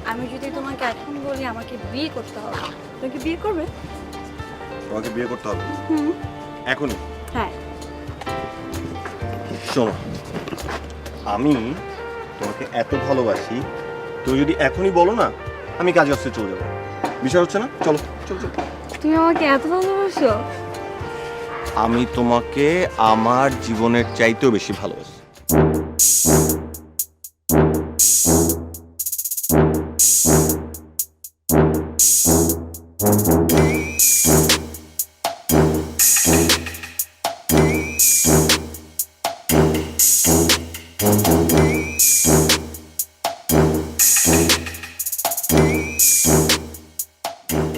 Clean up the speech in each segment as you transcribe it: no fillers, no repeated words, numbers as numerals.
আমি যদি তোমাকে এখন বলি আমাকে বিয়ে করতে হবে, তুমি কি বিয়ে করবে? তোমাকে বিয়ে করতে হবে হুম। এখনই? হ্যাঁ। শোনো, আমি তোমাকে এত ভালোবাসি, তুমি যদি এখনই বলো না আমি কাজে আসতে চলে যাবো। বিষয় হচ্ছে না, চলো চলো চলো। তুমি আমাকে এত ভালোবাসো? আমি তোমাকে আমার জীবনের চাইতেও বেশি ভালোবাসি।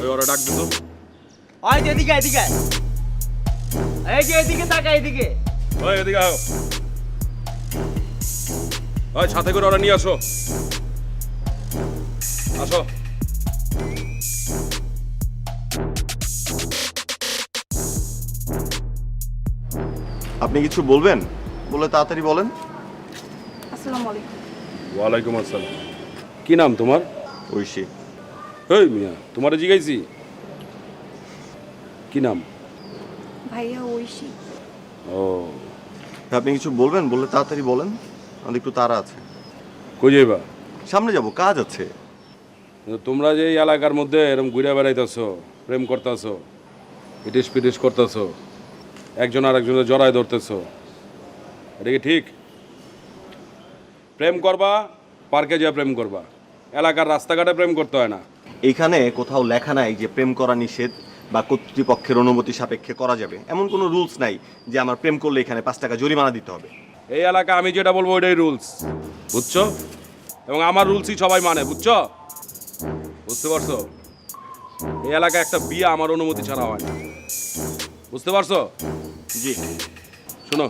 ওই ওরা ডাক দিত। ওই যে এদিকে এদিকে, এই যে এদিকে তাকা এদিকে। ওই এদিকে আও। ওই সাথে করে ওরা নিয়ে আসো। আসো। আপনি কিছু বলবেন? বলে তাড়াতাড়ি বলেন। আসসালামু আলাইকুম। ওয়ালাইকুম আসসালাম। কি নাম তোমার? ঐশী। এই মিয়া, তোমারে জিগাইছি কি নাম? ভাইয়া ঐশী। ও, আপনি কিছু বলবেন? বললে তাড়াতাড়ি বলেন, আমাদের একটু তাড়া আছে। কই যাইবা? সামনে যাব, কাজ আছে। তোমরা যে এই এলাকার মধ্যে এরকম ঘুরে বেড়াইতেছো, প্রেম করতেছো, ইটিস পিটিস করতেছো, একজন আর একজনের জড়ায় ধরতেছো, এটা কি ঠিক? প্রেম করবা পার্কে যা প্রেম করবা, এলাকার রাস্তাঘাটে প্রেম করতে হয় না। এখানে কোথাও লেখা নাই যে প্রেম করা নিষেধ বা কর্তৃপক্ষের অনুমতি সাপেক্ষে করা যাবে, এমন কোনো রুলস নাই যে আমার প্রেম করলে এখানে 5 টাকা জরিমানা দিতে হবে। এই এলাকা আমি যেটা বলবো ওইটাই রুলস, বুঝছো? এবং আমার রুলসই সবাই মানে, বুঝছো? বুঝতে পারছো? এই এলাকায় একটা বিয়ে আমার অনুমতি ছাড়া হয় না, বুঝতে পারছো? জি। শোনো,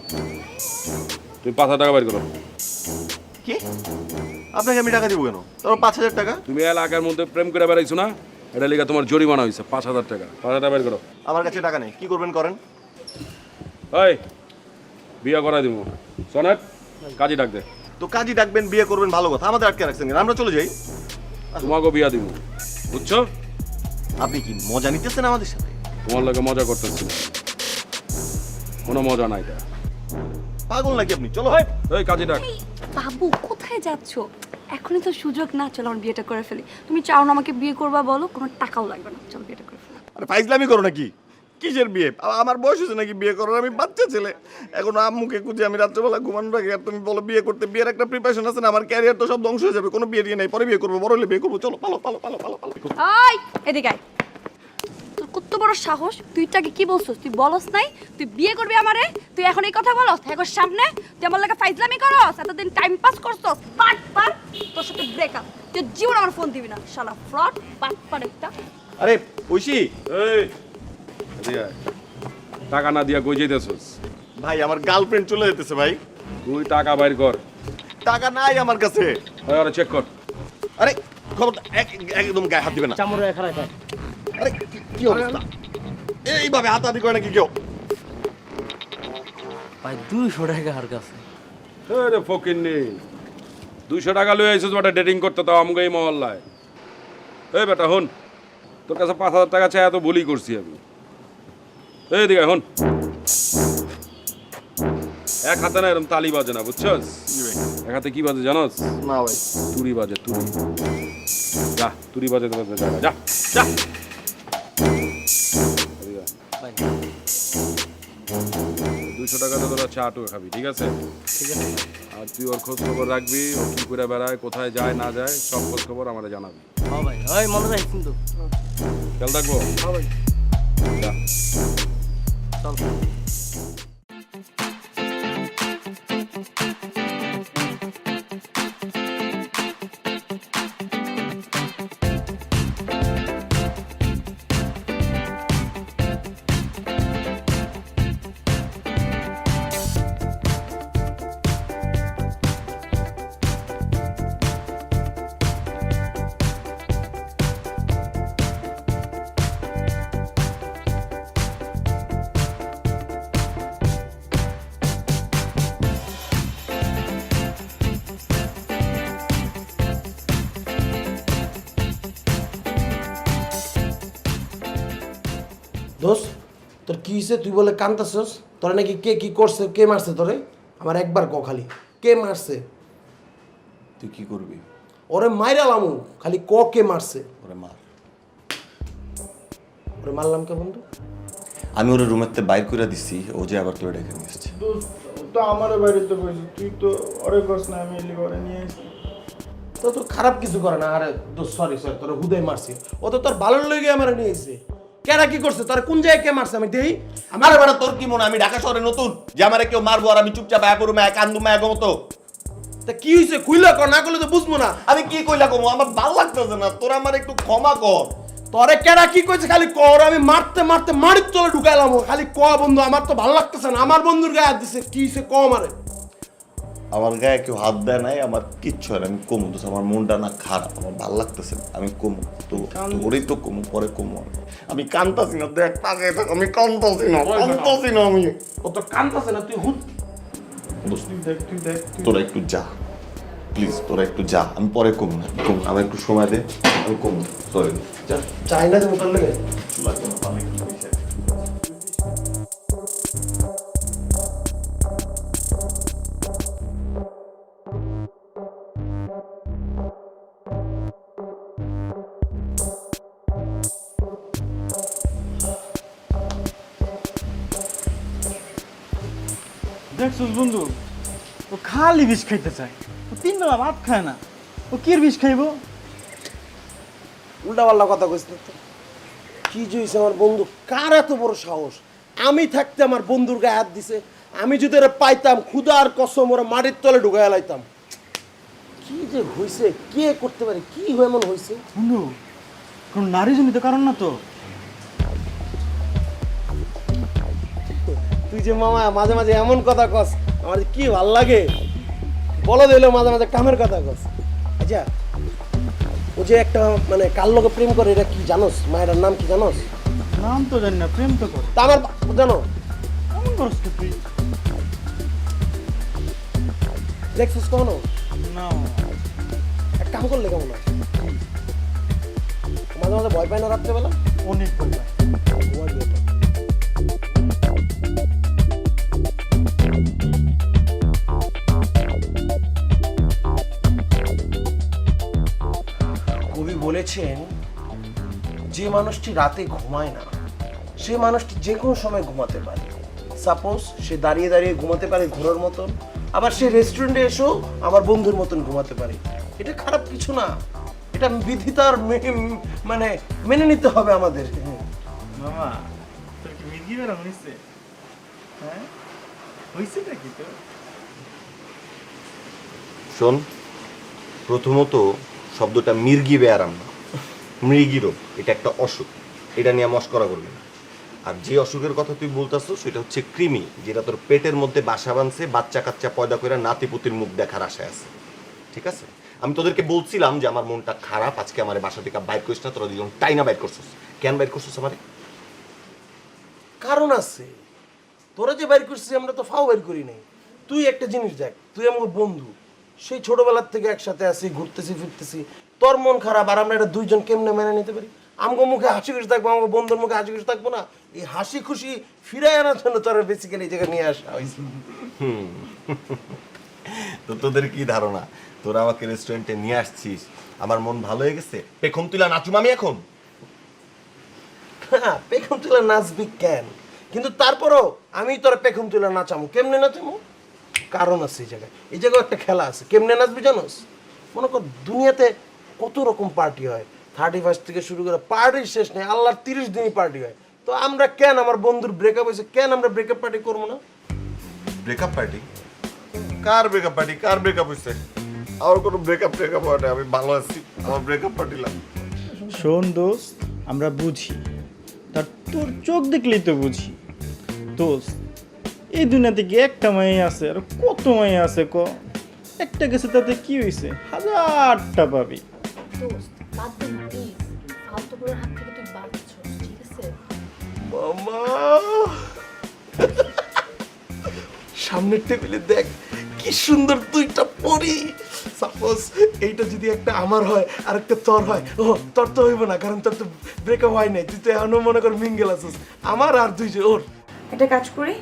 তুমি 5,000 টাকা বের করো। কি? আপনাকে আমি টাকা দিব কেন? তারপর 5,000 টাকা? তুমি এলাকার মধ্যে প্রেম করে বেড়াইছো না, এটা লিগা তোমার জরিমানা হয়েছে 5,000 টাকা। 5,000 টাকা বের করো। আমার কাছে টাকা নেই, কি করবেন করেন। ওই বিয়ে করাই দিব। সনেট কাজী ডাক দে। তো কাজী ডাকবেন, বিয়ে করবেন, ভালো কথা। আমাদের আটকে রাখছেন কেন? আমরা চলে যাই। তোমাকেও বিয়া দিব, বুঝছো? আপনি কি মজা নিতেছেন আমাদের সাথে? তোমার লোকে মজা করতেছি না, কোনো মজা নাই এটা। পাগল নাকি আপনি? চলো। এই কাজী ডাক। এই, বাবু কোথায় যাচ্ছো? এখনই তো সুযোগ না, চলো আমার বিয়েটা করে ফেলি। তুমি চাও না আমাকে বিয়ে করবা, বলো, কোনো টাকাও লাগবে না, চলো বিয়েটা করে ফেলি। আরে ফাইজলামি করো নাকি? কিসের বিয়ে? আমার বয়স হয়েছে নাকি বিয়ে করার? আমি বাচ্চা ছেলে, এখন আম্মুকে খুঁজে আমি রাত্রেবেলা ঘুমানোর আগে আর তুমি বলো বিয়ে করতে। বিয়ের একটা প্রিপারেশন আছে না, আমার ক্যারিয়ার তো সব ধ্বংস হয়ে যাবে। কোনো বিয়ে দিয়ে নেই, পরে বিয়ে করবো, বড় হলে বিয়ে করবো। চলো পালো পালো পালো পালো পালো। ওই এদিকে আয়। তোর কত বড় সাহস, তুই তাকে কি বলছস? তুই বলস নাই তুই বিয়ে করবি আমারে? তুই এখন এই কথা বলস এখন সামনে? তুই আমার লাগে ফাইজলামি করস, এতদিন টাইম পাস করছস। পাট পাট, তোর সাথে ব্রেকআপ। তুই জীবন আমার ফোন দিবি না, শালা ফ্রড পাট পাট একটা। আরে ঐশী এই এদিকে আয়। টাকা না দিয়া কই যাইতেছস? ভাই, আমার গার্লফ্রেন্ড চলে যেতেছে ভাই। তুই টাকা বাইর কর। টাকা নাই আমার কাছে। ওই ওরা চেক কর। আরে খবর, একদম গায়ে হাত দিবে না। চামড়া খারাপ হয়। আরে কি অবস্থা? এইভাবে হাতাহাতি করে নাকি কেউ? ভাই 200 টাকা আর কাছে। আরে ফকির নেই, 200 টাকা লই আইছিস বেটা ডেটিং করতে, তাও আমগো এই মহল্লায়। এই বেটা হন, তোর কাছে 5,000 টাকা চাই এত ভুলই করছি আমি। এই দিকে হন, এক হাতে না এরকম তালি বাজে না, বুঝছস? এক হাতে কি বাজে জানোস? না ভাই। তুরি বাজে, তুরি। যা তুরি বাজে, যা যা যা। এদিকে আয়। ভাই 200 টাকা তো তোরা চা টো খাবি, ঠিক আছে? ঠিক আছে। আর তুই ওর খোঁজ খবর রাখবি, ও কি করে বেড়ায়, কোথায় যায় না যায়, সব খোঁজ খবর আমাদের জানাবি। হ্যাঁ ভাই, ওই মনে রাখিস কিন্তু। খেয়াল থাকবো। হ্যাঁ ভাই, যা। চল। দোস্ত তোর কি হয়েছে? তুই বলে কান্তাছস? তোরা নাকি কে কি করছে, কে মারছে তোরে? আমার একবার ক খালি, কে মারছে? তুই কি করবি? ওরে মাইরালামু, খালি ক কে মারছে? ওরে মার। ওরে মারলাম কে বন্ধু? আমি ওর রুমেতে বাইর করে দিছি, ও যে আবার তোর ডেকে নিয়ে এসছে। তো আমার বাড়িতে কইছি, তুই তো অরে কস না, আমি এলি ঘরে নিয়ে আসছি। তো তোর খারাপ কিছু করে না। আরে দোস্ত সরি তোর হুদাই মারছি। ও তো তোর ভালোর লগে আমার নিয়ে এসে। কেরা কি করছে? তোর কোন জায়গায় কে মারছে আমি দেই? আমার বেটা তোর কি মনে আমি ঢাকা শহরে নতুন যে আমারে কেউ মারবো আর আমি চুপচাপ আয়া করবো এক কান্দু মায়া গমতো? তা কি হয়েছে? খুইলা কর, না করলে তো বুঝবো না। আমি কি কইলা কমো? আমার ভালো লাগতেছে না, তোর আমার একটু ক্ষমা কর। তোরে কেরা কি কইছে খালি কর। আমি মারতে মারতে মারির তলে ঢুকাইলাম। খালি ক বন্ধু, আমার তো ভালো লাগতেছে না। আমার বন্ধুর গায়ে হাত দিছে, কি হয়েছে ক আমারে। আমার গায়ে কেউ হাত দেয় নাই, আমার কিচ্ছু হয় না, আমি কমু। তো আমার মনটা না খারাপ, আমার ভালো লাগতেছে না, আমি কমু। তো তোরই তো কমু, পরে কমু। আমি কান্তাছি না, দেখ তাকে থাক, আমি কান্তাছি না আমি। ও তো কান্দাছে না, তুই হুদ। তুই দেখ তোরা একটু যা প্লিজ, তোরা একটু যা, আমি পরে কমু না, কমু না, আমার একটু সময় দে, আমি কমু। সরি, যা। চাই না তুমি তোর লেগে। লাগবে না, ভালো একটু বিষয়। দেখছিস বন্ধু, ও খালি বিষ খাইতে চায়, ও 3 বেলা ভাত খায় না, ও কি বিষ খাইবো? উল্টা পাল্টা কথা কইছ না তো। কি জইছে আমার বন্ধু? কার এত বড় সাহস? আমি থাকতে আমার বন্ধুর গায়ে হাত দিছে। আমি যদি ওরা পাইতাম, ক্ষুধার কসম ওরা মাটির তলে ঢুকাইয়া লাইতাম। কি যে হইছে, কে করতে পারে? কি এমন হইছে? বন্ধু, কোন নারী জনিত কারণ না তো? তুই যে মামা মাঝে মাঝে এমন কথা কস, আমার কি ভাল লাগে। বলা দিলেও মাঝে মাঝে কামের কথা কস। আচ্ছা, ও যে একটা মানে কার লোকে প্রেম করে, এটা কি জানোস? মায়ের নাম কি জানোস? নাম তো জানি না, প্রেম তো করে। তা আমার জানো? কেমন করছ তো তুই? দেখছিস কখনো? না, এক কাম করলে কেমন হয়? মাঝে মাঝে ভয় পায় না রাত্রেবেলা? অনেক ভয় পায়। ভয় পেয়ে থাকে। কবি বলেছেন, যে মানুষটি রাতে ঘুমায় না সে মানুষটি যে কোনো সময় ঘুমাতে পারে। সাপোজ সে দাঁড়িয়ে দাঁড়িয়ে ঘুমাতে পারে ঘোড়ার মতন, আবার সে রেস্টুরেন্টে এসেও আমার বন্ধুর মতন ঘুমাতে পারে। এটা খারাপ কিছু না, এটা বিধিতার মানে মেনে নিতে হবে আমাদের। মামা, তোর কি মির্গি বেড়া হয়েছে? হ্যাঁ, হয়েছে নাকি তো? শোন, প্রথমত শব্দটা মির্গি বেয়ারাম না, মৃগী রোগ। এটা একটা অসুখ, এটা নিয়ে মস্করা করবি না। আর যে অসুখের কথা তুই বলতেছো সেটা হচ্ছে কৃমি, যেটা তোর পেটের মধ্যে বাসা বাঁধছে, বাচ্চা কাচ্চা পয়দা করে নাতিপুতির মুখ দেখার আশায় আছে। ঠিক আছে, আমি তোদেরকে বলছিলাম যে আমার মনটা খারাপ, আজকে আমার বাসা থেকে বাইর করিস না। তোরা দুজন টাইনা বাইর করছিস, কেন বাইর করছিস আমারে? কারণ আছে, তোরা যে বাইর করছিস আমরা তো ফাও বাইর করি নাই। তুই একটা জিনিস দেখ, তুই আমার বন্ধু, সেই ছোটবেলার থেকে একসাথে আছি, ঘুরতেছি ফিরতেছি। তোর মন খারাপ আর আমরা এটা দুইজন কেমনে মেনে নিতে পারি? আমগো মুখে হাসি খুশি থাকবো, আমার বন্ধুর মুখে হাসি খুশি থাকবো না? এই হাসি খুশি ফিরাই আনার জন্য তোরা বেসিক্যালি এই জায়গায় নিয়ে আসা হয়েছে। তো তোদের কি ধারণা, তোরা আমাকে রেস্টুরেন্টে নিয়ে আসছিস, আমার মন ভালো হয়ে গেছে, পেখম তুলা নাচুম আমি এখন? হ্যাঁ, পেখম তুলা নাচবি কেন? কিন্তু তারপরও আমি তোরা পেখম তুলা নাচামো। কেমনে নাচামো? কারণ আছে এই জায়গায়। এই জায়গায় একটা খেলা আছে। কেমনে নাচবি জানোস? মনে কর দুনিয়াতে কত রকম পার্টি হয়, 31 থেকে শুরু করে পার্টির শেষ নেই, আল্লাহর 30 দিনই পার্টি হয়। তো আমরা কেন, আমার বন্ধুর ব্রেকআপ হয়েছে, কেন আমরা ব্রেকআপ পার্টি করবো না? Breakup party? কার ব্রেকআপ পার্টি? কার ব্রেকআপ হইছে? আমার কোনো ব্রেকআপ হয় না, আমি ভালো আছি, আমার ব্রেকআপ পার্টি লাগবে। শোন দোস্ত, আমরা বুঝি, তার তোর চোখ দেখলেই তো বুঝি। দোস্ত, এই দুনিয়াতে কি একটা মাই আছে? আর কত মাই আছে ক? একটা গেছে তাতে কি হয়েছে? 1000টা পাবি। দোস্ত বাদ দে না প্লিজ, ফালতুগুলোর হাত থেকে তুই বাঁচছ, ঠিক আছে? মামা, সামনের টেবিলে দেখ কি কি সুন্দর দুইটা পরি। সাপোজ এইটা যদি একটা আমার হয় আর একটা তোর হয়, ও তোর তো হইব না, কারণ তোর তো ব্রেকআপ হয় নাই, তুই তো এখনো মনে কর মিঙ্গেল আছিস। আমার আর দুই যে ওর। একটা কাজ করি,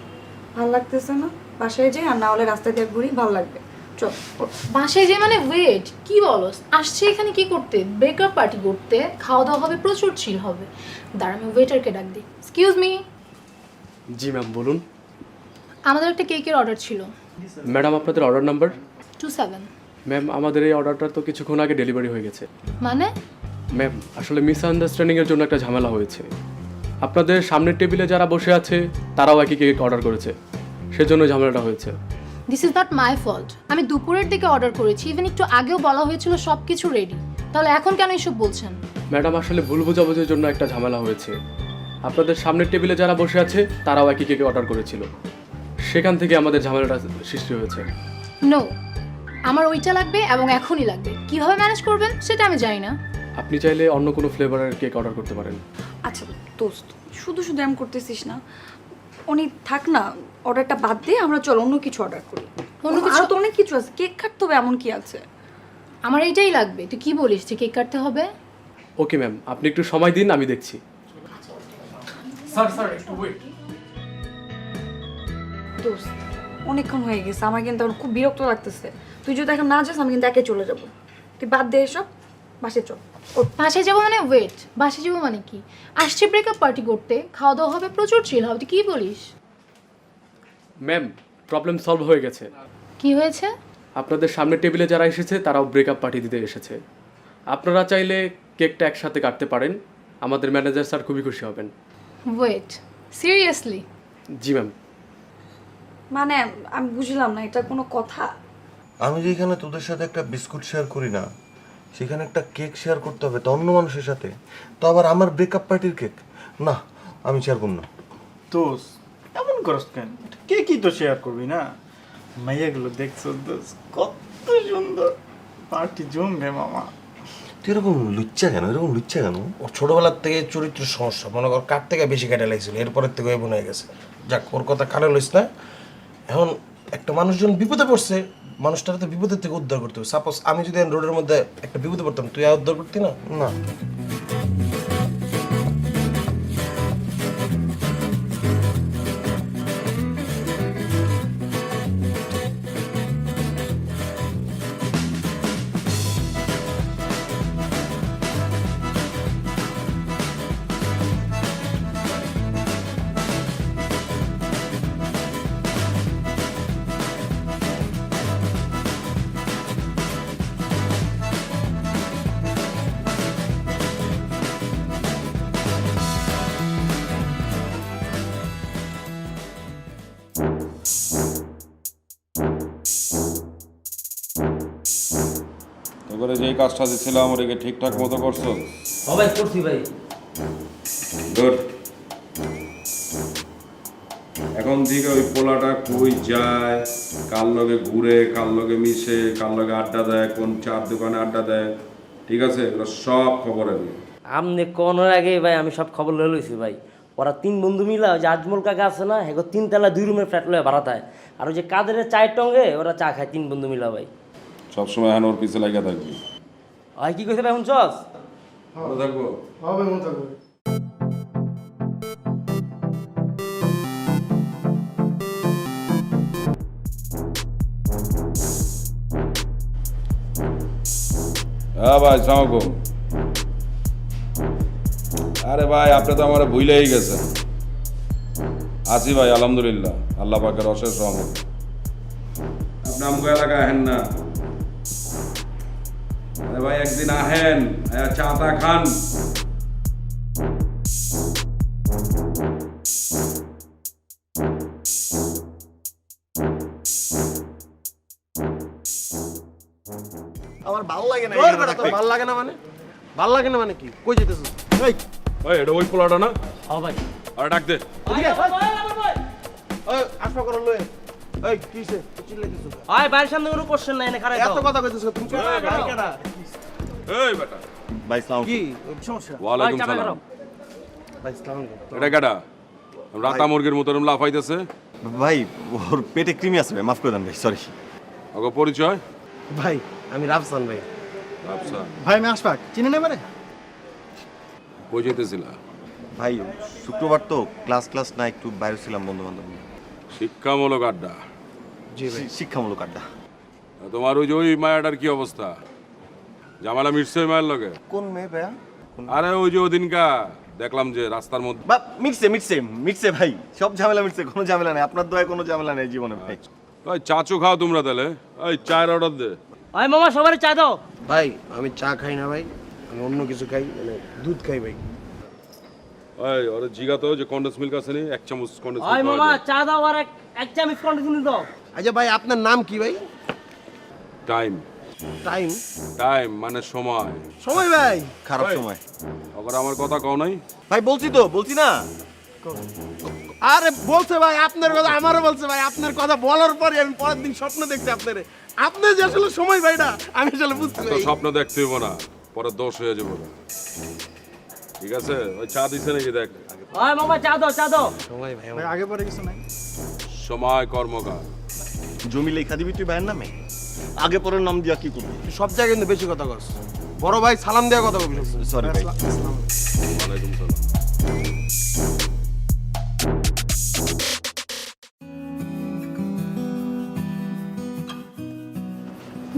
ভাল লাগতেছে না, বাসায় যাই, আর না হলে রাস্তা দিয়ে ঘুরি, ভাল লাগবে। চল। বাসায় যে মানে ওয়েট কি বলস, আসছে এখানে কি করতে? ব্রেকআপ পার্টি করতে। খাওয়া দাওয়া হবে, প্রচুর চিল হবে। দাঁড়া আমি ওয়েটারকে ডাক দিই। Excuse me. জি ম্যাম বলুন। আমাদের একটা কেকের অর্ডার ছিল। ম্যাডাম আপনাদের অর্ডার নাম্বার? 27। ম্যাম আমাদের এই অর্ডারটা তো কিছুক্ষণ আগে ডেলিভারি হয়ে গেছে। মানে? ম্যাম আসলে মিসআন্ডারস্ট্যান্ডিংয়ের জন্য একটা ঝামেলা হয়েছে। আপনাদের সামনের টেবিলে যারা বসে আছে তারাও একই কেক অর্ডার করেছে, সেজন্য ঝামেলাটা হয়েছে। This is not my fault. আমি দুপুরের দিকে অর্ডার করেছি, ইভেন একটু আগেও বলা হয়েছিল সব কিছু রেডি। তাহলে এখন কেন এসব বলছেন? ম্যাডাম আসলে ভুল বোঝাবুঝির জন্য একটা ঝামেলা হয়েছে। আপনাদের সামনের টেবিলে যারা বসে আছে তারাও একই কেক অর্ডার করেছিল, সেখান থেকে আমাদের ঝামেলাটা সৃষ্টি হয়েছে। নো, আমার ওইটা লাগবে এবং এখনই লাগবে। কিভাবে ম্যানেজ করবেন সেটা আমি জানি না। আপনি চাইলে অন্য কোনো ফ্লেভারের কেক অর্ডার করতে পারেন। আচ্ছা দোস্ত, শুধু শুধু এম করতেছিস না, উনি থাক না, অর্ডারটা বাদ দিয়ে আমরা চল অন্য কিছু অর্ডার করি। অন্য কিছু তো অনেক কিছু আছে, কেক কাটতে হবে এমন কি আছে? আমার এইটাই লাগবে। তুই কি বলিস যে কেক কাটতে হবে? ওকে ম্যাম, আপনি একটু সময় দিন, আমি দেখছি। স্যার স্যার একটু ওয়েট। দোস্ত অনেকক্ষণ হয়ে গেছে, আমার কিন্তু এখন খুব বিরক্ত লাগতেছে। তুই যদি এখন না যাস আমি কিন্তু একে চলে যাব। তুই বাদ দে এসব, বাসে চল। বাসায় যাবো মানে ওয়েট, বাসায় যাবো মানে কি? আসছে ব্রেকআপ পার্টি করতে, খাওয়া দাওয়া হবে, প্রচুর চিল হবে। তুই কি বলিস? ম্যাম প্রবলেম সলভ হয়ে গেছে। কি হয়েছে? আপনাদের সামনের টেবিলে যারা এসেছে তারাও ব্রেকআপ পার্টি দিতে এসেছে। আপনারা চাইলে কেকটা একসাথে কাটতে পারেন, আমাদের ম্যানেজার স্যার খুবই খুশি হবেন। Wait, seriously? জি ম্যাম। মানে আমি বুঝলাম না, এটা কোনো কথা? আমি যেখানে তোদের সাথে একটা বিস্কুট শেয়ার করি না, সেখানে একটা কেক শেয়ার করতে হবে, তো অন্য মানুষের সাথে, তো আবার আমার ব্রেকআপ পার্টির কেক না, আমি শেয়ার করব না। দোস্ত এমন করস কেন? কে কি তো শেয়ার করবি না? মাইয়াগুলো দেখছো দোস্ত, কত সুন্দর, পার্টি জমবে মামা। তুই এরকম লুচ্চা কেন, এরকম লুচ্চা কেন? ওর ছোটবেলার থেকে চরিত্রের সমস্যা, মনে কর কাঠ থেকে বেশি কেটে লাগছিল, এরপরের থেকে এমন হয়ে গেছে। যাক, ওর কথা কানে লইস না। এখন একটা মানুষজন বিপদে পড়ছে, মানুষটার তো বিপদের থেকে উদ্ধার করতে হবে। সাপোজ আমি যদি রোডের মধ্যে একটা বিপদে পড়তাম, তুই আর উদ্ধার করতি না? না। তোকে যেই কাজটা দিছিলাম ওটাকে ঠিকঠাক মতো করছো? ভাই করছি ভাই। গুড। এখন থেকে ওই পোলাটা কই যায়, কার লগে ঘুরে, কার লগে মিশে, কার লগে আড্ডা দেয়, কোন চার দোকানে আড্ডা দেয়, ঠিক আছে? এগুলো সব খবর আমি। আমনে কোনোর আগে ভাই আমি সব খবর লয়ে লইছি ভাই। ওরা তিন বন্ধু মিলা, ওই যে আজমল কাকা আছে না, হেগো 3 তলা 2 রুমের ফ্ল্যাট লয়ে ভাড়া দেয়। আর ওই যে কাদেরের চায়ের টঙ্গে ওরা চা খায় 3 বন্ধু মিলা ভাই। সবসময় এখন ওর পিছে লাগিয়ে থাকবি। ভাই কি কইছে ভাই এখন চস? ভালো থাকবো। হবে মন থাকবে। হ্যাঁ ভাই, সালাম আলাইকুম। আরে ভাই আপনি তো আমার ভুলেই গেছেন। আছি ভাই আলহামদুলিল্লাহ, আল্লাহ পাকের অশেষ রহমত। আপনি আমগো এলাকায় আহেন না? আরে ভাই একদিন আহেন, চা টা খান। আমার ভালো লাগে না তোর এখানে বেটা থাকতে। তোর ভাল লাগে না মানে? ভাল লাগে না মানে কি? কই যেতেছিস? এই ভাই এটা ওই পোলাটা না? হ্যাঁ ভাই। আরে ডাক দে। ওই আসবা করো লয়ে। এই কিসে? চিল্লাইতেছিস? ভাই বাইরের সামনে কোনো কোশ্চেন নাই, এনে খারাপ এত কথা কইতেছিস তুমি? এই বেটা। ভাই সালাম। কি সমস্যা? ওয়ালাইকুম চাপা সালাম। করো। ভাই আসসালামু আলাইকুম। এটা কেডা? রাতা মুরগির মতো এরম লাফাইতেছে। ভাই ওর পেটে কৃমি আছে ভাই, মাফ করে দেন ভাই, সরি। ওকে পরিচয়? ভাই আমি রাফসান ভাই। আচ্ছা, ভাই আমি আশফাক, চিনেন এবারে? কই যেতেছিলা? ভাই শুক্রবার তো ক্লাস না, একটু বাইরে ছিলাম বন্ধু বান্ধব নিয়ে। শিক্ষামূলক আড্ডা। জি ভাই। শিক্ষামূলক আড্ডা। তোমার ওই যে ওই মায়াটার কি অবস্থা? ঝামেলা মিটছে ওই মায়ের লগে? কোন মেয়ে ভাইয়া? আরে ওই যে ওদিনকা দেখলাম যে রাস্তার মধ্যে। বা মিটছে ভাই, সব ঝামেলা মিটছে, কোনো ঝামেলা নেই, আপনার দয়ায় কোনো ঝামেলা নেই জীবনে ভাই। ওই চাচু খাও তোমরা তাহলে, ওই চায়ের অর্ডার দে। ওই মামা সবারই চা দাও। ভাই আমি চা খাই না ভাই, আমি অন্য কিছু খাই, মানে দুধ খাই ভাই। ওই ওরে জিগা তো যে কন্ডেন্স মিল্ক আছে নি, 1 চামচ কন্ডেন্স ওই মিল্ক মামা চা দাও আর এক চামচ কন্টিনিউ দাও। আচ্ছা ভাই আপনার নাম কি ভাই? টাইম। টাইম? টাইম মানে সময়। সময় ভাই? খারাপ সময়। ওর আমার কথা কও নাই? ভাই বলছি না। আরে বলছে ভাই আপনার কথা, আমারও বলছে ভাই আপনার কথা বলার পরে আমি পরের দিন স্বপ্ন দেখছি আপনারে। আপনি যে আসলে সময় ভাইটা আমি আসলে বুঝতে তো পারি। স্বপ্ন দেখতে হইব না, পরে দোষ হয়ে যাবে। ঠিক আছে, ওই চা দিছে নাকি দেখ। ওই মামা চা দাও। সময় ভাই ভাই আগে পরে কিছু নাই। সময় কর্মকার। জমি লেখা দিবি তুই ভাইয়ের নামে? আগে পরের নাম দিয়া কি করবি? সব জায়গায় কিন্তু বেশি কথা কস। বড় ভাই সালাম দেওয়া কথা বলবি। সরি ভাই। ওয়ালাইকুম সালাম।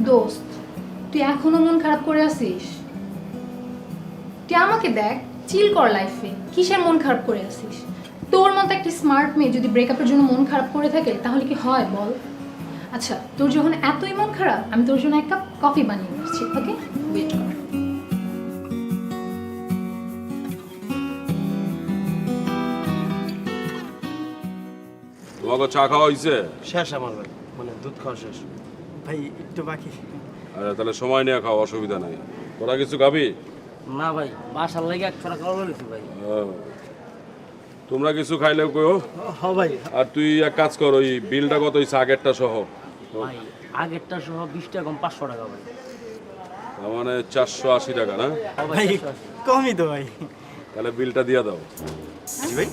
দোস্ত, তুই এখনো মন খারাপ করে আছিস? তুই আমাকে দেখ, চিল কর লাইফে, কিসের মন খারাপ করে আছিস? তোর মতো একটা স্মার্ট মেয়ে যদি ব্রেকআপের জন্য মন খারাপ করে থাকে তাহলে কি হয় বল? আচ্ছা, তোর যখন এতই মন খারাপ, আমি তোর জন্য এক কাপ কফি বানিয়ে আসছি, ওকে? ওয়েট কর। তোমাকে চা খাওয়া হয়েছে? শেষ আমার ভাই, মানে দুধ খাওয়া শেষ। ভাই একটু বাকি। আরে তাহলে সময় নিয়ে খাও, অসুবিধা নেই। তোরা কিছু খাবি? না ভাই, বাসার লাগে এক ফোঁটা খাওয়া বলেছি ভাই। তোমরা কিছু খাইলে কইও। হ ভাই। আর তুই এক কাজ কর, ওই বিলটা কত হয়েছে আগেরটা সহ? ভাই আগেরটা সহ 20 টাকা কম 500 টাকা ভাই। তার মানে 480 টাকা না? ভাই কমই তো ভাই। তাহলে বিলটা দিয়ে দাও। জি ভাই।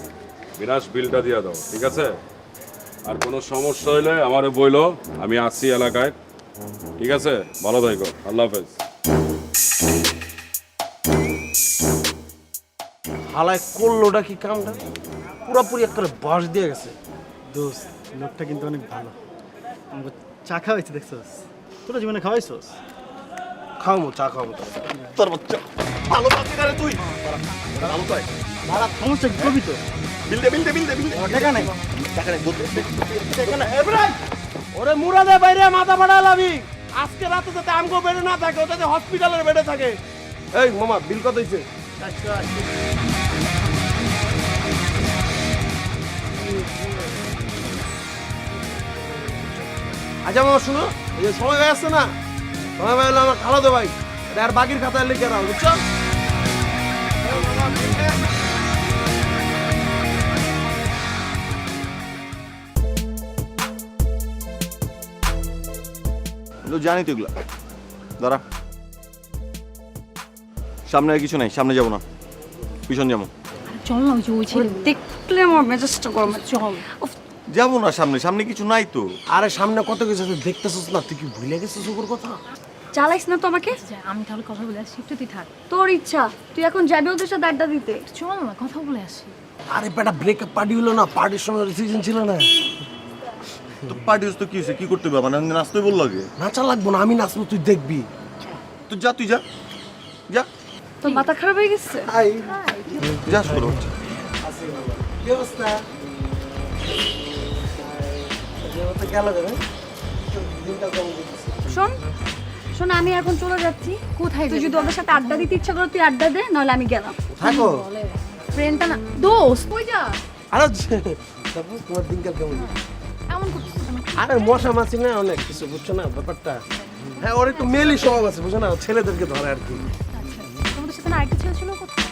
বিনাশ বিলটা দিয়ে দাও, ঠিক আছে? আর কোনো সমস্যা হইলে আমারে বইলো, আমি আসছি এলাকায়। ঠিক আছে, ভালো থাকো, আল্লাহ হাফেজ। হালায় করলোটা কি কামটা? পুরোপুরি একটা বাস দিয়ে গেছে। দোস্ত লোকটা কিন্তু অনেক ভালো। আমাকে চা খাওয়াইছে দেখছস? তোরা জীবনে খাওয়াইছস? খাওয়াবো, চা খাওয়াবো। তোর বাচ্চা ভালো পাচ্ছি না রে তুই। ভালো তো দাঁড়া, সমস্যা কি করবি তো? বিল দে। টাকা নাই। টাকা নেই, বলতে ওরে মুরাদে বাইরে মাথা ফাটা লাভি। আজকে রাতে যাতে আমগো বেডে না থাকে, ও যাতে হসপিটালের বেডে থাকে। এই মামা বিল কত হইছে? আচ্ছা মামা শুনো, এই যে সময় ভাই আসছে না, সময় ভাই হলো আমার খালাতো ভাই। এটা আর বাকির খাতায় লিখে রাখো, বুঝছো? জানি তো এগুলা। দাঁড়া, সামনে আর কিছু নাই, সামনে যাবো না, পিছন যাবো। চল না, ওই ছেলে দেখলে আমার মেজাজটা গরম হয়। চল। যাবো না, সামনে কিছু নাই তো। আরে সামনে কত কিছু আছে দেখতেছিস না? তুই কি ভুলে গেছিস ওর কথা? চালাইস না তো আমাকে। আমি তাহলে কথা বলে আসি, একটু তুই থাক। তোর ইচ্ছা, তুই এখন যাবি ওদের সাথে আড্ডা দিতে। চল না, কথা বলে আসি। আরে বেটা ব্রেকআপ পার্টি হলো না, পার্টির সময় সিজন ছিল না। তো পার্টি তো কি হয়েছে, কি করতে হবে? মানে নাচতে বল লাগে? নাচা লাগবো না, আমি নাচবো, তুই দেখবি। তুই যা। তোর মাথা খারাপ হয়ে গেছে? যা শুরু। কি অবস্থা? গেল শোন, আমি এখন চলে যাচ্ছি। কোথায় তুই যাবি? যদি ওদের সাথে আড্ডা দিতে ইচ্ছা করো তুই আড্ডা দে, নাহলে আমি গেলাম। থাকো। ফ্রেন্ডটা না দোস্ত, কই যা? আরে তারপর তোমার দিনকাল কেমন? এমন করছিস কেন? আরে মশা মাছি না অনেক কিছু, বুঝছো না ব্যাপারটা? হ্যাঁ, ওর একটু মেলি স্বভাব আছে, বুঝছো না? ছেলেদেরকে ধরে আর কি। আচ্ছা, তোমাদের সাথে না আরেকটা ছেলে ছিল কোথায়?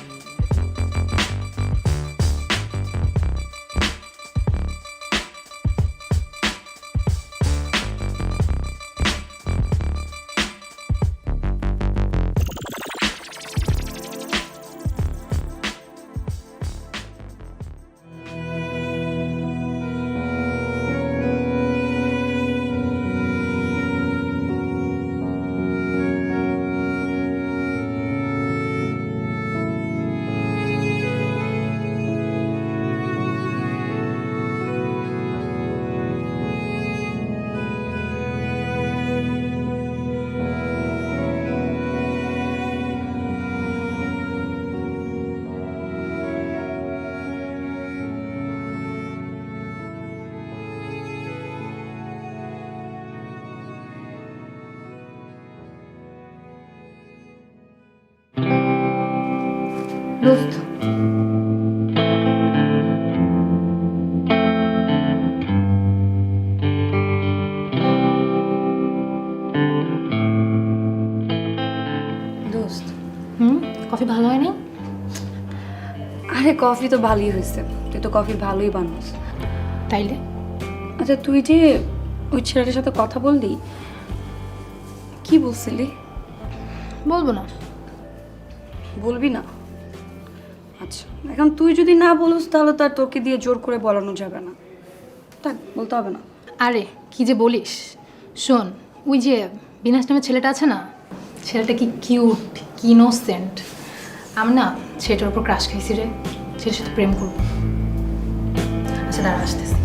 দোস্ত দোস্ত, কফি ভালো হয়নি? আরে কফি তো ভালোই হয়েছে, তুই তো কফি ভালোই বানাস। তাইলে আচ্ছা তুই যে ওই ছেলেটার সাথে কথা বললি, কি বলছিলি? বলবো না। বলবি না? আচ্ছা, এখন তুই যদি না বলিস তাহলে তো আর তোকে দিয়ে জোর করে বলানো যাবে না, তাই বলতে হবে না। আরে কি যে বলিস, শোন, ওই যে বিনাশ নামের ছেলেটা আছে না, ছেলেটা কি কিউট, কি ইনোসেন্ট। আমি না ছেলেটার উপর ক্রাশ খাইছি রে, ছেলের সাথে প্রেম করবো। আচ্ছা দাঁড়া, আসতেছি।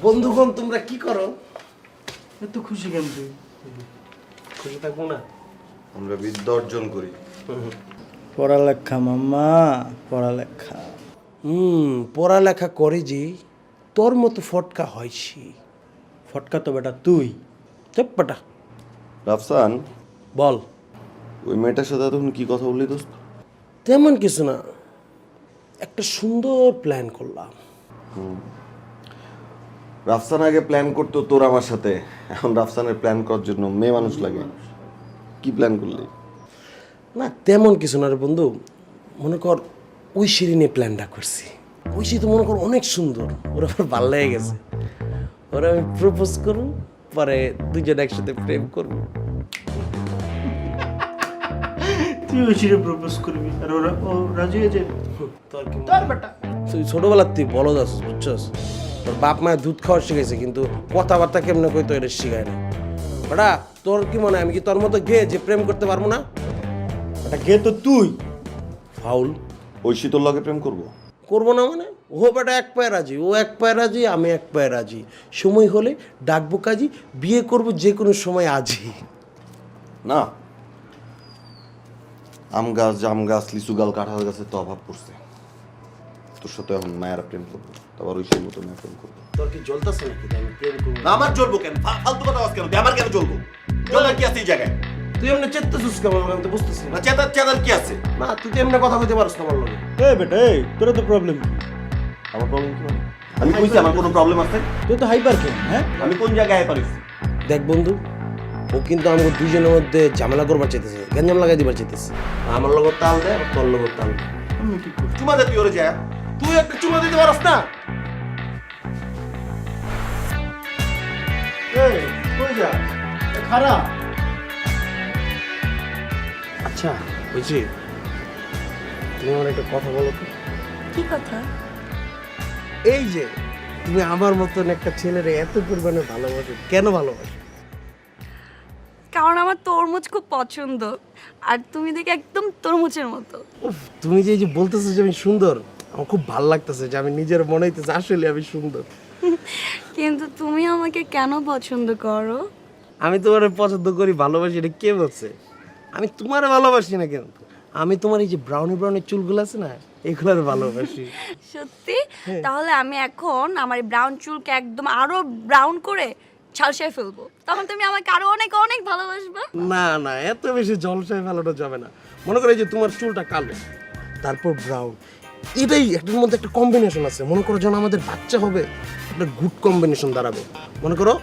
বন্ধুগণ তোমরা কি করো? এত খুশি কেন তুই? খুশি থাকবো না? আমরা বিদ্যা অর্জন করি। পড়ালেখা মাম্মা, পড়ালেখা। পড়ালেখা করে যে তোর মতো ফটকা হয়েছি। ফটকা তো বেটা তুই। চেপ্পাটা রাফসান, বল। ওই মেয়েটার সাথে তখন কি কথা বললি দোস্ত? তেমন কিছু না, একটা সুন্দর প্ল্যান করলাম। রাফসান আগে প্ল্যান করতো তোর আমার সাথে, এখন রাফসানের প্ল্যান করার জন্য মেয়ে মানুষ লাগে। কি প্ল্যান করলি? না তেমন কিছু না রে বন্ধু, মনে কর ঐশিরি নিয়ে প্ল্যানটা করছি। ঐশী তো মনে কর অনেক সুন্দর, ওরা আমার ভালো লেগে গেছে। ওরা আমি প্রপোজ করবো, পরে দুজন একসাথে প্রেম করবো। তুই ওইসিরে প্রপোজ করবি আর ওরা ও রাজি হয়ে যাবে। তোর কি তুই ছোটবেলার তুই বলদ আছিস, বুঝছস? তোর বাপ মায়ের দুধ খাওয়া শিখেছে, কিন্তু কথাবার্তা কেমনে কই তো এটা শিখায় না। বেটা তোর কি মনে হয় আমি কি তোর মতো গে যে প্রেম করতে পারবো না? এটা গে তো তুই। ফাউল ঐশী তোর লগে প্রেম করবো? করবো না মানে? ও বেটা এক পায়ে রাজি, ও এক পায়ে রাজি, আমি এক পায়ে রাজি। সময় হলে ডাকবো কাজী, বিয়ে করবো যে কোনো সময় আজই। না, আম গাছ, জাম গাছ, লিচু গাল, কাঁঠাল গাছের তো অভাব পড়ছে। তোর সাথে এখন মায়েরা প্রেম করবো, তারপর ঐশীর মতো মেয়ে প্রেম করবো। তোর কি জ্বলতেছে নাকি যে আমি প্রেম করবো? না, আমার জ্বলবো কেন? ফালতু কথা আওয়াজ কেন? আমার কেন জ্বলবো? জ্বলার কি আছে এই জায়গায়? তুই এমনি চেত্তাছিস কেমন? আমি তো বুঝতেছি না। না, চেতার চেতার কি আছে? না তুই তো এমনি কথা কইতে পারিস না আমার লগে। এই বেটা এই, তোর তো প্রবলেম কি? আমার প্রবলেম কি মানে? আমি কইছি আমার কোনো প্রবলেম আছে? তুই তো হাইপার কেন? হ্যাঁ, আমি কোন জায়গায় পারিস? দেখ বন্ধু, ও কিন্তু আমাকে দুজনের মধ্যে ঝামেলা করবার চাইতেছে, গ্যাঞ্জাম লাগাই দিবার চাইতেছে। আমার লগর তাল দেয়, আর তোর লগর তাল দেয়। আমি কি করব? চুমা দে তুই ওরে যা। তুই একটা চুমা দিতে পারস না? এই কই যাস? খারাপ। আচ্ছা বুঝছি, তুমি আমার একটা কথা বলো তো। কি কথা? এই যে তুমি আমার মতন একটা ছেলেরে এত পরিমাণে ভালোবাসো, কেন ভালোবাসো? কারণ আমার তরমুজ খুব পছন্দ, আর তুমি দেখে একদম তরমুজের মতো। উফ, তুমি যে এই যে বলতেছো যে আমি সুন্দর, আমার খুব ভালো লাগতেছে, যে আমি নিজের মনে হইতেছে আসলে আমি সুন্দর। কিন্তু তুমি আমাকে কেন পছন্দ করো? আমি তোমার পছন্দ করি, ভালোবাসি, এটা কে বলছে? আমি তোমারে ভালোবাসি না, কিন্তু আমি তোমার এই যে ব্রাউনি ব্রাউনি চুলগুলো আছে না, এগুলোর ভালোবাসি। সত্যি? তাহলে আমি এখন আমার ব্রাউন চুলকে একদম আরো ব্রাউন করে ঝালসায় ফেলবো, তখন তুমি আমাকে আরো অনেক অনেক ভালোবাসবে। না না, এত বেশি জলসায় ফেলানো যাবে না। মনে করো এই যে তোমার চুলটা কালো, তারপর ব্রাউন, এটাই একটার মধ্যে একটা কম্বিনেশন আছে। মনে করো যখন আমাদের বাচ্চা হবে, একটা গুড কম্বিনেশন দাঁড়াবে। মনে করো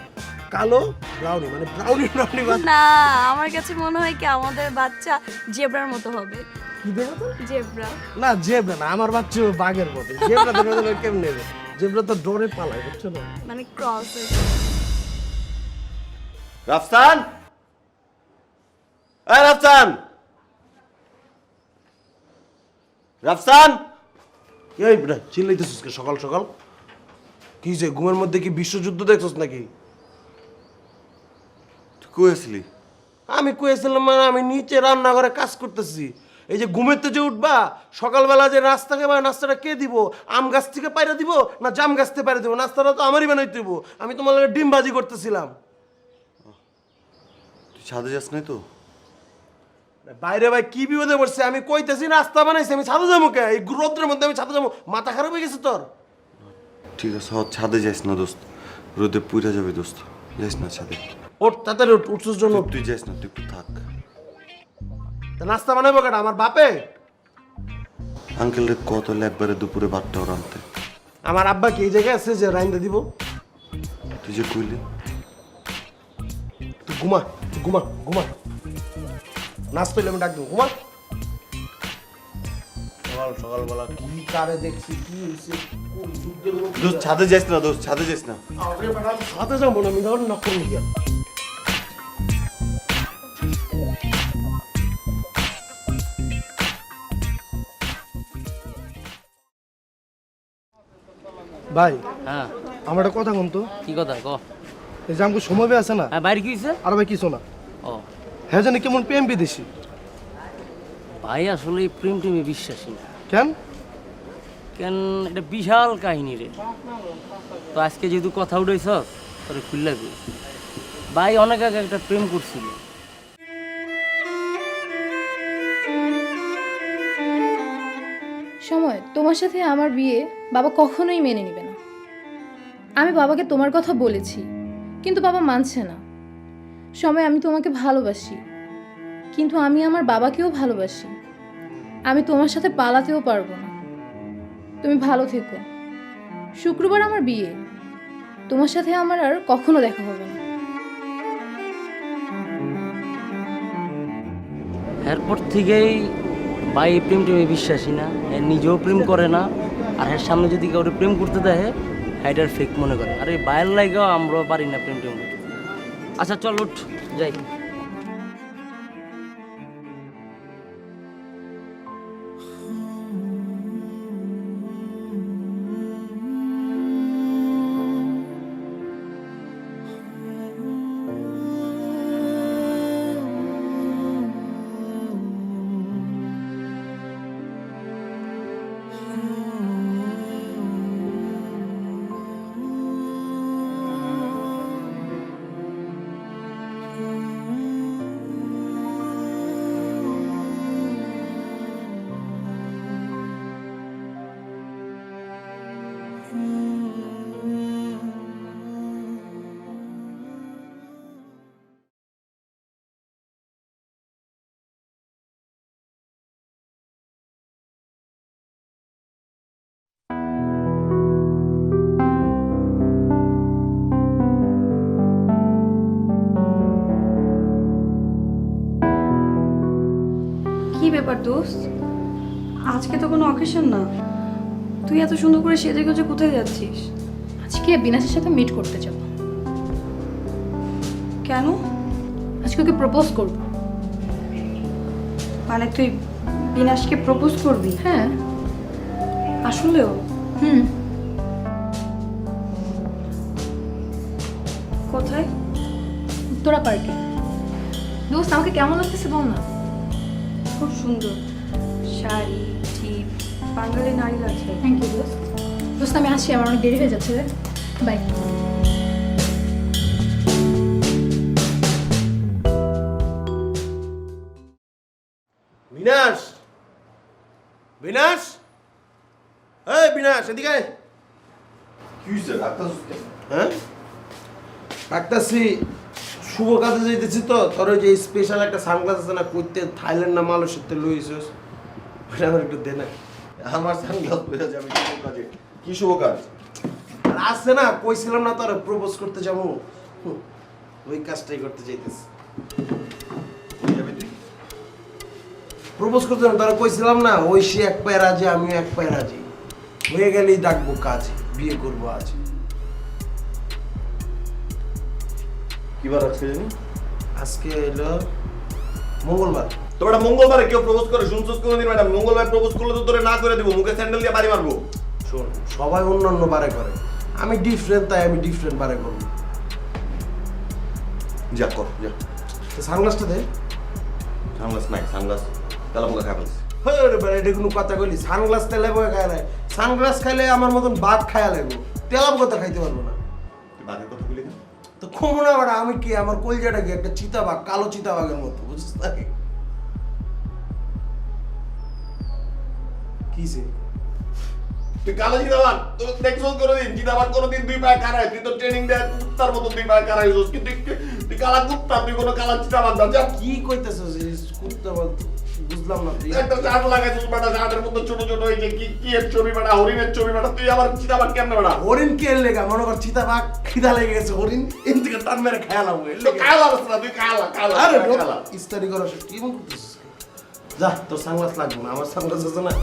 কালো ব্রাউনি, মানে ব্রাউনি ব্রাউনি। না, আমার কাছে মনে হয় কি আমাদের বাচ্চা জেব্রার মতো হবে। কি দেখো তো? জেব্রা। না জেব্রা না, আমার বাচ্চা বাঘের মতো। জেব্রা দেখে কেমনে? জেব্রা তো ডরে পালায়, বুঝছো না? মানে ক্রস। রাফসান, এই রাফসান, রাফসান, এই বেটা চিল্লাইতেছিস কে সকাল সকাল? কি যে ঘুমের মধ্যে কি বিশ্বযুদ্ধ দেখছস নাকি? তুই কই আসলি? আমি কইছিলাম মানে আমি নিচে রান্নাঘরে কাজ করতেছি। এই যে ঘুমেতে যে উঠবা, সকালবেলা যে নাস্তা খাবা, নাস্তাটা কে দিব? আম গাছ থেকে পাইরা দিব না জাম গাছ থেকে পাইরা দিব? নাস্তাটা তো আমারই বানাইতে দিব। আমি তোমার লাগে ডিম ভাজি করতেছিলাম। তুই ছাদে যাস নাই তো? বাইরে ভাই কি বিপদে পড়ছে আমি কইতেছি রাস্তা বানাইছি আমি ছাদে যাবো কে এই রোদ্রের মধ্যে আমি ছাদে যাবো মাথা খারাপ হয়ে গেছে তোর ঠিক আছে ছাদে যাইস না দোস্ত রোদে পুইরা যাবে দোস্ত যাইস না ছাদে ওঠ তাড়াতাড়ি উঠছিস জন্য তুই যাইস না তুই একটু থাক তা নাস্তা বানাবো কেন আমার বাপে আঙ্কেল রে কত একবারে দুপুরে ভাতটাও রানতে আমার আব্বা কি এই জায়গায় আছে যে রাইন্দা দিব তুই যে কইলি তুই ঘুমা নাস্তা হইলে আমি ডাক দেবো ঘুমা সকালবেলা কি কারে দেখছি কি হয়েছে দোস্ত ছাদে যাইস না দোস্ত ছাদে যাইস না সাথে যাবো না আমি ধর না করবো কি ভাই হ্যাঁ আমার একটা কথা কম তো কি কথা ক এই যে আমাকে সময় পেয়ে আছে না হ্যাঁ বাইরে কি হয়েছে আর ভাই কিছু না ও হ্যাঁ জানি কেমন প্রেম বিদেশি ভাই আসলে এই প্রেম টেমে বিশ্বাসী না কেন কেন এটা বিশাল কাহিনী রে তো আজকে যেহেতু কথা উঠেছ তোরে খুললা কই ভাই অনেক আগে একটা প্রেম করছিল সময় তোমার সাথে আমার বিয়ে বাবা কখনোই মেনে নেবে না। আমি বাবাকে তোমার কথা বলেছি, কিন্তু বাবা মানছে না। সময় আমি তোমাকে ভালোবাসি, কিন্তু আমি আমার বাবাকেও ভালোবাসি। আমি তোমার সাথে পালাতেও পারবো না। তুমি ভালো থেকো। শুক্রবার আমার বিয়ে, তোমার সাথে আমার আর কখনো দেখা হবে না। এরপর থেকেই ভাই এই প্রেম টেমে বিশ্বাসী না, নিজেও প্রেম করে না, আর এর সামনে যদি কাউকে প্রেম করতে দেয় এটার ফেক মনে করে। আর এই বাইরের লাইগাও আমরাও পারি না প্রেম টেম করতে। আচ্ছা চল উঠ যাই। কি ব্যাপার দোস্ত, আজকে তো কোনো অকেশন না, তুই এত সুন্দর করে সেজে গুজে কোথায় যাচ্ছিস? আজকে বিনাশের সাথে মিট করতে যাব। কেন? আজকে ওকে প্রপোজ করব। মানে তুই বিনাশকে প্রপোজ করবি? হ্যাঁ। আসলেও? কোথায়? উত্তরা পার্কে। দোস্ত আমাকে কেমন লাগতেছে বল না? খুব সুন্দর, শাড়ি টিপ, বাঙালি নারী লাগছে। থ্যাংক ইউ দোস্ত। দোস্ত আমি আসি, আমার অনেক দেরি হয়ে যাচ্ছে রে। বাই। বিনাশ বিনাশ এই বিনাশ এদিকে আয়। কি হইছে ডাক্তার? হ্যাঁ ডাক্তারছি শুভ কাজে যাইতেছি তো তোর ওই যে স্পেশাল একটা সানগ্লাস আছে না, করতে থাইল্যান্ড না মালয়েশিয়াতে লইছিস, ওটা আমার একটু দে না। আমার সানগ্লাস পরে যাবে কি কাজে? কি শুভ কাজ? আর আছে না, কইছিলাম না তোর প্রপোজ করতে যাবো, ওই কাজটাই করতে চাইতেছি। প্রপোজ করতে যাবো, তোরা কইছিলাম না, ওই সে এক পায়ে রাজি আমিও এক পায়ে রাজি, হয়ে গেলেই ডাকবো কাজ, বিয়ে করবো আজ। কি বার আজকে জানি? আজকে এলো মঙ্গলবার। তোরা মঙ্গলবারে কেউ প্রপোজ করে শুনছস কোনদিন? ম্যাডাম মঙ্গলবার প্রপোজ করলে তো তোরে না করে দিব, মুখে স্যান্ডেল দিয়ে বাড়ি মারবো। শোন, সবাই অন্য অন্য বারে করে, আমি ডিফারেন্ট, তাই আমি ডিফারেন্ট বারে করবো। যা কর যা। সানগ্লাসটা দে। সানগ্লাস নাই, সানগ্লাস তালা পোকা খাই ফেলছে। হরে বেড়া, এটা কোনো কথা কইলি? সানগ্লাস তেলে বয়ে খায় না, সানগ্লাস খাইলে আমার মতন ভাত খায়া লাগবো, তেলাপ কথা খাইতে পারবো না। তুই বাঘের কথা বলি না? তো কমো না বেড়া, আমি কি আমার কলজাটা কি একটা চিতাবাঘ, কালো চিতাবাঘের মতো, বুঝছিস না? কিসে? তুই কালো জিদাবান তো দেখছো কোনোদিন জিদাবান কোনোদিন দুই পায়ে কারায় তুই তো ট্রেনিং দেয় কুত্তার মতো দুই পায়ে কারাই কিন্তু তুই কালা কুত্তা তুই কোনো কালা জিদাবান না যা কি কইতেছস কুত্তা বুঝলাম না তুই। একটা শার্ট লাগাইছিস বেটা শার্টের মধ্যে ছোট ছোট এই যে কি এর ছবি বেটা হরিণের ছবি বেটা তুই আবার জিদাবান কেমনে বেটা হরিণ কে লেগা মনে কর চিতাবাঘ খিদা লেগে গেছে হরিণ এন থেকে টান মেরে খেয়ালাম তো কালা আছে না তুই কালা কালা আরে কালা ইস্তারি করা কি মন করতেছিস? যা তোর সানগ্লাস লাগবে না, আমার সানগ্লাস আছে না।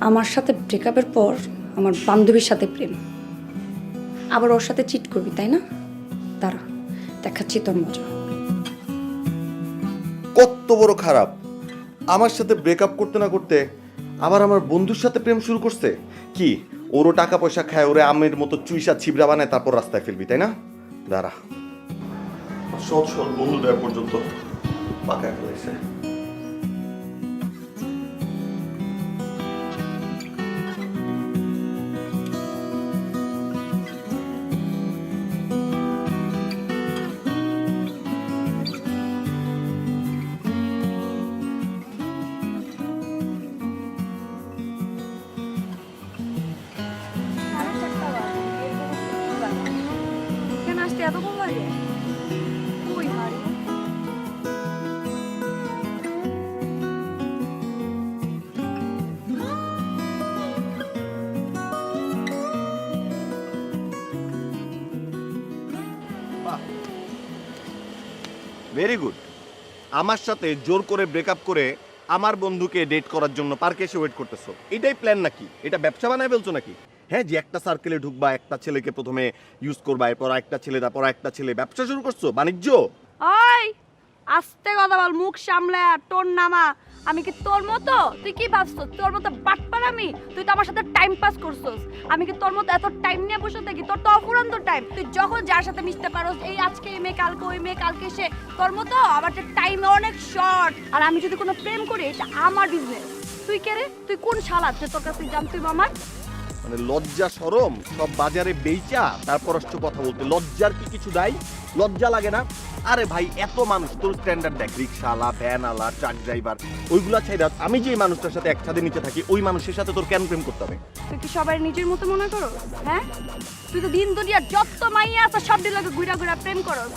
আমার সাথে ব্রেকআপের পর আমার বান্ধবীর সাথে প্রেম, আবার ওর সাথে চিট করবি তাই না? দাঁড়া দেখাচ্ছি তোর মজা। কত বড় খারাপ, আমার সাথে ব্রেকআপ করতে না করতে আবার আমার বন্ধুর সাথে প্রেম শুরু করছে। কি ওরও টাকা পয়সা খায়, ওরে আমের মতো চুইসা ছিবড়া বানায় তারপর রাস্তায় ফেলবি তাই না? দাঁড়া সৎ সৎ বন্ধু দেওয়া পর্যন্ত পাকা ফেলেছে। কেন আসতে এত কম লাগে? ওই মারি ভেরি গুড। আমার সাথে জোর করে ব্রেকআপ করে আমার বন্ধুকে ডেট করার জন্য পার্কে এসে ওয়েট করতেছো, এটাই প্ল্যান নাকি? এটা ব্যবসা বানায় ফেলছো নাকি? হ্যাঁ, যে একটা সার্কেলে ঢুকবা, একটা ছেলেকে প্রথমে ইউজ করবা, এরপর একটা ছেলে, তারপর একটা ছেলে, ব্যবসা শুরু করছো, বাণিজ্য। ওই আস্তে কথা বল, মুখ সামলে টোন নামা। আমি কি তোর মতো? তুই কি ভাবছস তোর মতো বাটপার আমি? তুই তো আমার সাথে টাইম পাস করছস। আমি কি তোর মতো এত টাইম নিয়ে বসে থাকি? তোর তো অফুরন্ত টাইম। তুই যখন যার সাথে মিশতে পারোস, এই আজকে এই মেয়ে, কালকে ওই মেয়ে, কালকে সে, তোর মতো আমার যে টাইম অনেক শর্ট। আর আমি যদি কোনো প্রেম করি এটা আমার বিজনেস। তুই কে রে? তুই কোন শালা যে তোর কাছে জানতুই মামার? মানে লজ্জা শরম সব বাজারে বেচা তারপর আসছো কথা বলতে, লজ্জার কি কিছু দায়? লজ্জা লাগে না? আরে ভাই এত মানুষ, তোর স্ট্যান্ডার্ড দেখ, রিক্সাওয়ালা, ভ্যানওয়ালা, ট্রাক ড্রাইভার, ওইগুলা ছাইরা আমি যে মানুষটার সাথে একসাথে নিচে থাকি ওই মানুষের সাথে তোর কেন প্রেম করতে হবে? তুই কি সবাই নিজের মতো মনে করো? হ্যাঁ, তুই তো দিন দুনিয়ার যত মাইয়া আছে সব দিলকে ঘুরা ঘুরা প্রেম করস।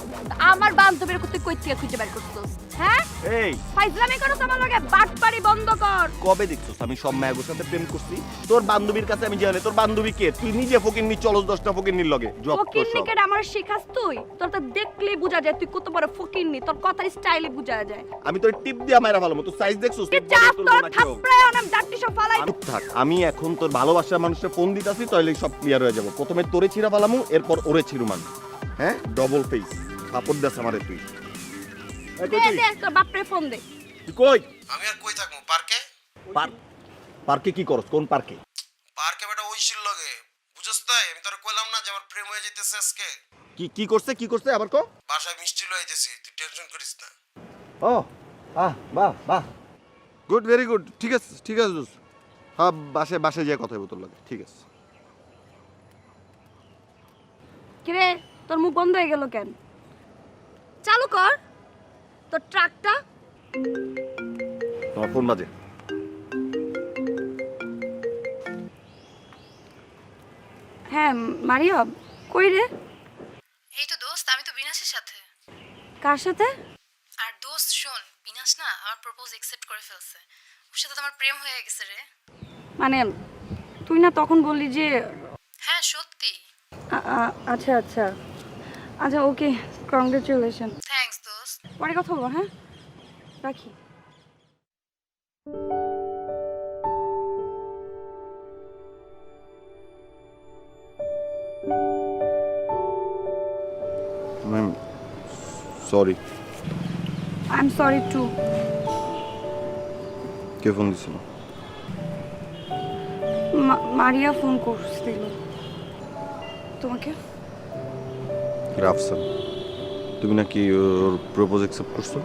আমার বান্ধবীর তুই কই থেকে খুঁজে বের করছস? হ্যাঁ, এই ফাইজলামি করস আমার লগে, বাটপারি বন্ধ কর। কবে দেখছস আমি সব মায়ের সাথে প্রেম করছি? তোর বান্ধবীর কাছে আমি জানি, তোর বান্ধবী কে? তুই নিজে ফকিন্নি চলস 10টা ফকিন্নির লগে। ফকিন্নিকে আমার শিখাস তুই? তোর তো দেখলেই বোঝা যায় তুই কত বড় ফকিন্নি, তোর কথার স্টাইলে বোঝা যায়। আমি তোর টিপ দিয়া মাইরা ভালো মতো সাইজ দেখছস? কি চাপ তোর থাপড়ায় অনেক ডাট্টি সব ফালাই। চুপ থাক, আমি এখন তোর ভালোবাসার মানুষকে ফোন দিতাছি, তাহলে সব ক্লিয়ার হয়ে যাবে। প্রথমে তোরে ছিড়া ফালামু, এরপর ওরে ছিড়ুমান। হ্যাঁ, ডবল ফেস সাপোর্ট দাস আমারে তুই। এই কই দে তুই? দে তোর বাপরে ফোন দে। তুই কই? আমি আর কই থাকবো? পার্কে। পার্কে কি করস? কোন পার্কে? পার্কে বেটা ওইশির লগে বুঝছস তাই? আমি তোর কইলাম না যে আমার প্রেম হয়ে যাইতেছে আজকে। কি করছে আবার কো? বাসায় মিষ্টি লই আইতেছি, তুই টেনশন করিস না। ও বাহ গুড, ভেরি গুড। ঠিক আছে দোস্ত। হ্যাঁ, বাসায় যেয়ে কথা বলতে তোর লাগে। ঠিক আছে। কিরে তোর মুখ বন্ধ হয়ে গেল কেন? চালু কর তোর ট্রাকটা। তোমার ফোন বাজে। হ্যাঁ মারিয়া, কই রে? এই তো দোস্ত, আমি তো বিনাশের সাথে। কার সাথে? আর দোস্ত শোন, বিনাশ না আমার প্রপোজ অ্যাকসেপ্ট করে ফেলছে। ওর সাথে তো আমার প্রেম হয়ে গেছে রে। মানে তুই না তখন বললি যে হ্যাঁ সত্যি। আচ্ছা ওকে, কংগ্রেচুলেশন। থ্যাঙ্কস দোস্ত। পরে কথা বলবো, হ্যাঁ রাখি। Sorry. I am sorry too. কে ফোন দিছিল? মারিয়া ফোন করছিল তোমাকে। রাফসান, তুমি নাকি ওর প্রপোজ অ্যাকসেপ্ট করছো?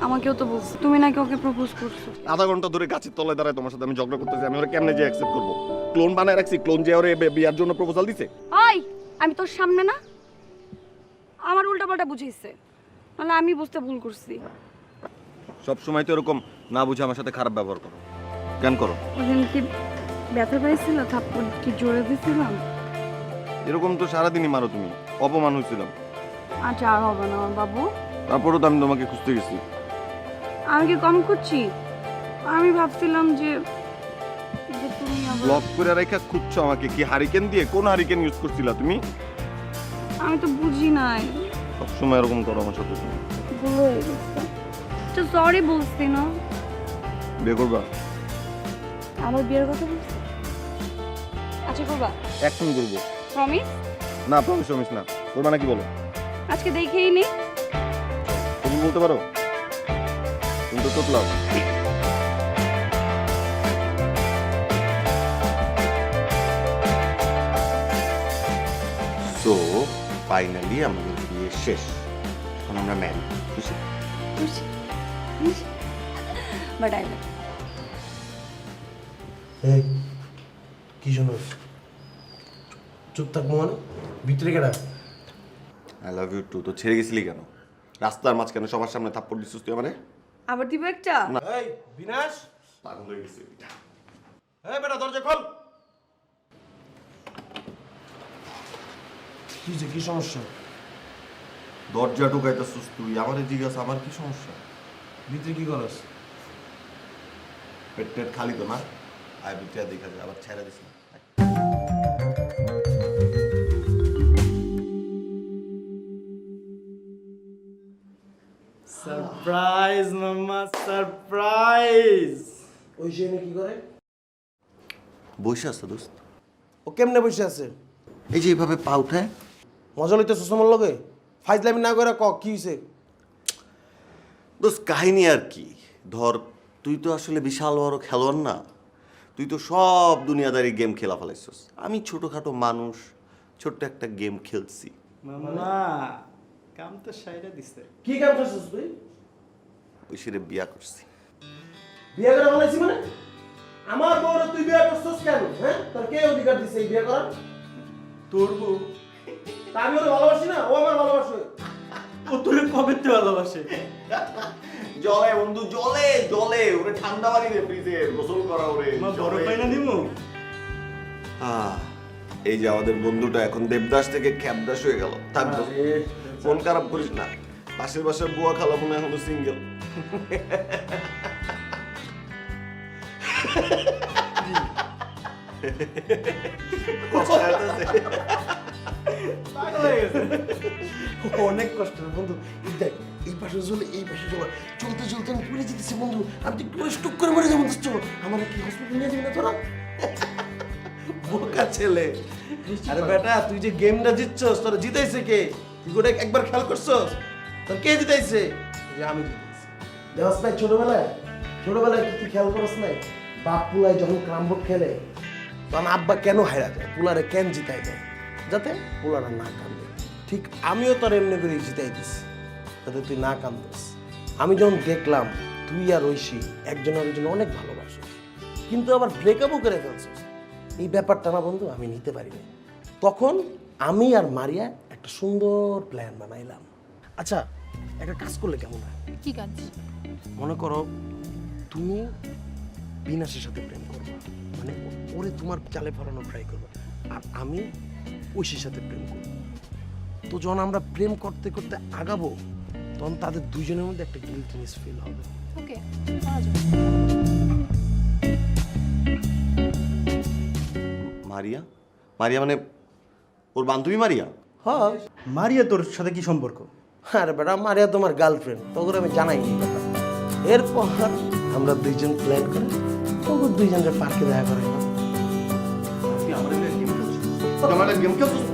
আমাকেও তো বলছো তুমি নাকি ওকে প্রপোজ করছো। আধা ঘন্টা ধরে গাছের তলায় দাঁড়ায় তোমার সাথে আমি ঝগড়া করতেছি, আমি ওরা কেমনে যে অ্যাকসেপ্ট করবো? ক্লোন বানায় রাখছি, ক্লোন যে ওরে বিয়ার জন্য প্রপোজাল দিছে। ওই আমি তোর সামনে না, আমার উল্টাপাল্টা বুঝাইছে, নাহলে আমি বুঝতে ভুল করছি। সব সময় তো এরকম না বুঝে আমার সাথে খারাপ ব্যবহার করো, কেন করো? ওদিন কি ব্যথা পাইছিল? থাপ্পড় কি জোরে দিছিলাম? এরকম তো সারাদিনই মারো তুমি, অপমান হয়েছিলাম। আচ্ছা আর হবে না আমার বাবু। তারপরও তো আমি তোমাকে খুঁজতে গেছি। আমি কি কম করছি? আমি ভাবছিলাম যে যে তুমি আবার, ব্লক করে রেখা খুঁজছো আমাকে, কি হারিকেন দিয়ে? কোন হারিকেন ইউজ করছিলা তুমি? আমি তো বুঝি নাই, সবসময় এরকম করো আমার সাথে তুমি। ভুল হয়ে গেছে। তো সরি বলছি না। বিয়ে করবা? আমার বিয়ের কথা বলছি। আচ্ছা করবা? এখন করবো। প্রমিস? না প্রমিস প্রমিস না, করবা নাকি বলো? আজকে দেখেই নি। তুমি বলতে পারো? তুমি তো তোতলাও। সো ফাইনালি আমাদের বিয়ে শেষ, এখন আমরা ম্যারিড। খুশি? খুশি বাট আই লাভ। এই কি শুনোস? চুপ থাকবো মানে? ভিতরে কেডা? I love you too. তো ছেড়ে গেছিলি কেন? রাস্তার মাঝখানে সবার সামনে থাপ্পড় দিছিস তুই আমারে? আবার দিব একটা? এই বিনাশ, পাগল হয়ে গেছে এটা। এই বেটা দরজা খোল। কি সমস্যা? দরজা ঢুকাইতেছিস তুই, আমারে জিজ্ঞাসা আমার কি সমস্যা? ভিতরে কি করস? পেট টেট খালি তো না? আয় ভিতরে দেখা যায়, আবার ছেড়ে দিস না। সারপ্রাইজ মাম্মা, সারপ্রাইজ। ওই সে কি করে? বসে আছে দোস্ত, ও কেমনে বসে আছে? এই যে এইভাবে পা উঠায়। মজা লইতে সুসমর লগে ফাইজলামি না করে ক কি হইছে? দোস্ত কাহিনী আর কি, ধর তুই তো আসলে বিশাল বড় খেলোয়াড় না, তুই তো সব দুনিয়াদারি গেম খেলা ফেলাইছিস। আমি ছোটখাটো মানুষ, ছোট্ট একটা গেম খেলছি। মাম্মা কাম তো সাইরা দিছে। কি কাম করছিস তুই? ওই সেরে বিয়া করছি। বিয়ে করে বলেছি মানে? আমার বউরে তুই বিয়ে করছিস কেন? হ্যাঁ, তোর কে অধিকার দিছে এই বিয়ে করার? তোর বউ? তা আমি ওরে ভালোবাসি না, ও আমার ভালোবাসে। ও তোরে কবে তে ভালোবাসে? জলে বন্ধু, জলে জলে ওরে ঠান্ডা পানি দে ফ্রিজে, গোসল করা ওরে। মা বড় পাই না দিমু? এই যে আমাদের বন্ধুটা এখন দেবদাস থেকে খ্যাপদাস হয়ে গেল। থাক দোস্ত, ফোন খারাপ করিস না। পাশের বাসার বুয়া খালা মনে এখনো সিঙ্গেল। পাগল হয়ে গেছে। অনেক কষ্টের বন্ধু। এই দেখ, এই পাশে চলে এই পাশে চলে, চলতে চলতে আমি পড়ে যেতেছি বন্ধু। আমি তো একটু স্টুক করে মরে যাবো দোস্ত। আমার কি হসপিটাল নিয়ে যাবি না তোরা? বোকা ছেলে। আরে বেটা, তুই যে গেমটা জিতছস, তোরা জিতাইছে কে? তুই গোটা একবার খেয়াল করছস? তোর কে জিতাইছে? এই যে আমি জিতাইছি। দেওয়াস নাই ছোটবেলায় তুই খেয়াল করস নাই? বাপ পুলায় যখন ক্রামবোর্ড খেলে তখন আব্বা কেন হারা যায়, পুলারে কেন জিতাই যায়? যাতে পুলারা না কান্দে। ঠিক আমিও তোর এমনি করে জিতাই দিছি যাতে তুই না কান্দস। আমি যখন দেখলাম তুই আর ঐশী একজন আরেকজন অনেক ভালোবাসো, কিন্তু আবার ব্রেকআপও করে ফেলছিস, এই ব্যাপারটা না বন্ধু আমি নিতে পারিনি। তখন আমি আর মারিয়া একটা সুন্দর প্ল্যান বানাইলাম। আচ্ছা, একটা কাজ করলে কেমন হয়? কি কাজ? মনে করো তুমি বিনাশের সাথে প্রেম করবে, মানে ওরে তোমার চালে ফলানো ট্রাই করবে, আর আমি ঐশীর সাথে প্রেম করব। তো যখন আমরা প্রেম করতে করতে আগাবো তখন তাদের দুজনের মধ্যে একটা গিল্টিনেস ফিল হবে। ওকে, করা যাবে। মারিয়া? মারিয়া মানে ওর বান্ধবী মারিয়া? হ্যাঁ। মারিয়া তোর সাথে কি সম্পর্ক? আরে বেটা, মারিয়া তোমার গার্লফ্রেন্ড, তখন আমি জানাইনি ব্যাপার। এরপর আমরা দুইজন প্ল্যান করে তখন দুইজনের পার্কে দেখা করে। তুই আমার গেম খেলছিস?